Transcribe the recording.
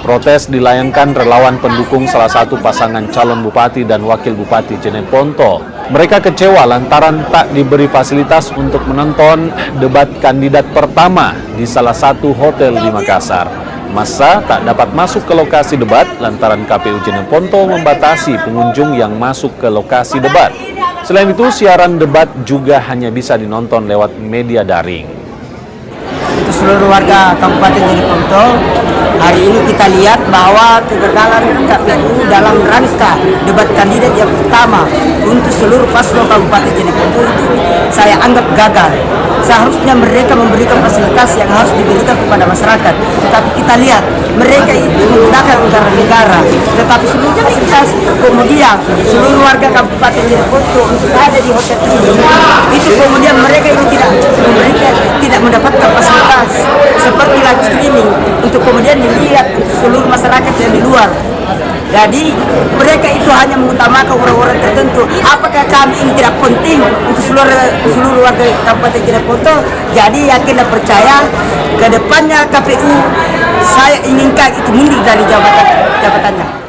Protes dilayangkan relawan pendukung salah satu pasangan calon bupati dan wakil bupati Jeneponto. Mereka kecewa lantaran tak diberi fasilitas untuk menonton debat kandidat pertama di salah satu hotel di Makassar. Massa tak dapat masuk ke lokasi debat lantaran KPU Jeneponto membatasi pengunjung yang masuk ke lokasi debat. Selain itu, siaran debat juga hanya bisa dinonton lewat media daring. Untuk seluruh warga Kabupaten Jeneponto, hari ini kita lihat bahwa kegagalan KPU dalam rangka debat kandidat yang pertama untuk seluruh paslon Kabupaten Jeneponto itu saya anggap gagal. Seharusnya mereka memberikan fasilitas yang harus diberikan kepada masyarakat, tetapi kita lihat mereka itu menggunakan anggaran negara, tetapi sebelumnya fasilitas kemudian seluruh warga Kabupaten Jeneponto untuk ada di hotel ini itu kemudian mereka itu tidak mendapatkan fasilitas seperti live streaming untuk kemudian dilihat seluruh masyarakat yang di luar. Jadi mereka itu hanya mengutamakan orang-orang tertentu. Apakah kami ini tidak penting untuk seluruh warga Kabupaten Jeneponto? Jadi yakin dan percaya ke depannya KPU saya inginkan itu mundur dari jabatannya.